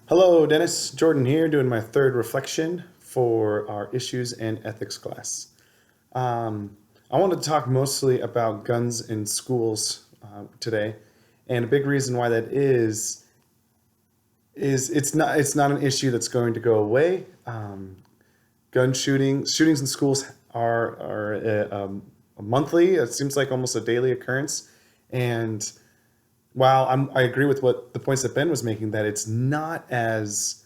Hello, Dennis. Jordan here, doing my third reflection for our issues and ethics class. I wanted to talk mostly about guns in schools today, and a big reason why that is it's not an issue that's going to go away. Gun shootings in schools are monthly. It seems like almost a daily occurrence, and while I agree with what the points that Ben was making, that it's not as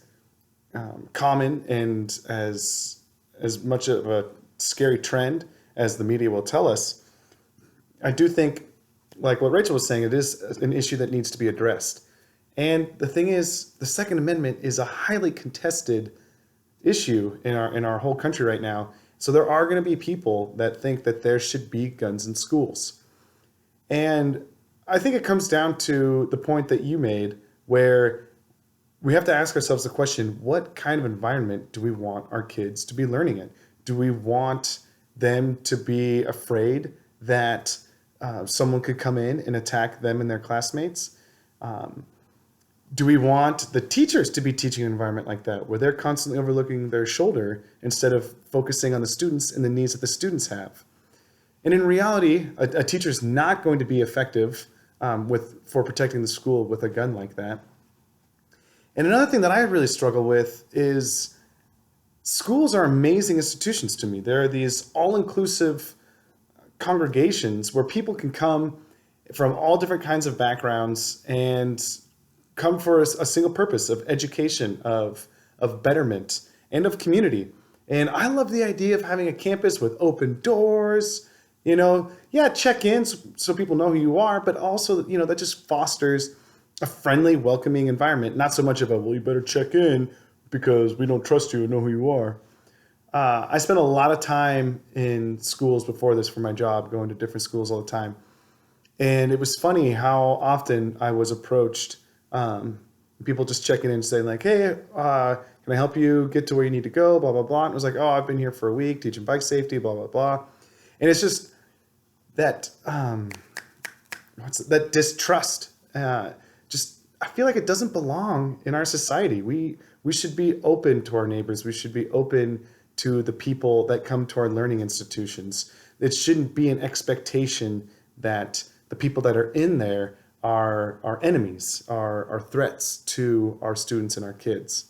common and as much of a scary trend as the media will tell us. I do think, like what Rachel was saying, it is an issue that needs to be addressed. And the thing is, the Second Amendment is a highly contested issue in our whole country right now. So there are going to be people that think that there should be guns in schools. And I think it comes down to the point that you made, where we have to ask ourselves the question, what kind of environment do we want our kids to be learning in? Do we want them to be afraid that someone could come in and attack them and their classmates? Do we want the teachers to be teaching an environment like that, where they're constantly overlooking their shoulder instead of focusing on the students and the needs that the students have? And in reality, a teacher is not going to be effective for protecting the school with a gun like that. And another thing that I really struggle with is schools are amazing institutions to me. There are these all-inclusive congregations where people can come from all different kinds of backgrounds and come for a single purpose of education, of betterment, and of community. And I love the idea of having a campus with open doors, yeah, check in so people know who you are, but also, that just fosters a friendly, welcoming environment. Not so much of a, well, you better check in because we don't trust you and know who you are. I spent a lot of time in schools before this for my job, going to different schools all the time. And it was funny how often I was approached, people just checking in and saying like, hey, can I help you get to where you need to go, blah, blah, blah. And it was like, oh, I've been here for a week teaching bike safety, blah, blah, blah. And it's just that that distrust. Just I feel like it doesn't belong in our society. We should be open to our neighbors. We should be open to the people that come to our learning institutions. It shouldn't be an expectation that the people that are in there are enemies, are threats to our students and our kids.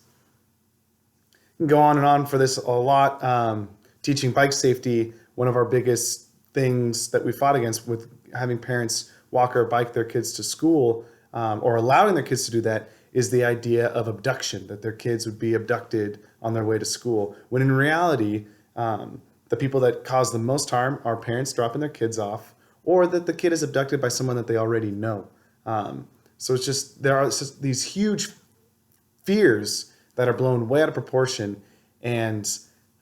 Can go on and on for this a lot. Teaching bike safety, one of our biggest things that we fought against with having parents walk or bike their kids to school, or allowing their kids to do that, is the idea of abduction, that their kids would be abducted on their way to school. When in reality, the people that cause the most harm are parents dropping their kids off, or that the kid is abducted by someone that they already know. So it's just, there are just these huge fears that are blown way out of proportion. And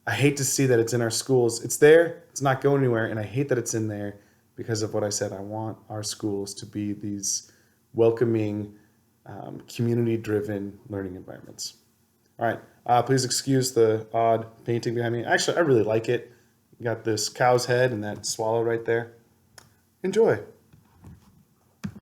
I hate to see that it's in our schools. It's there, it's not going anywhere, and I hate that it's in there because of what I said. I want our schools to be these welcoming, community-driven learning environments. All right, please excuse the odd painting behind me. Actually, I really like it. You got this cow's head and that swallow right there. Enjoy.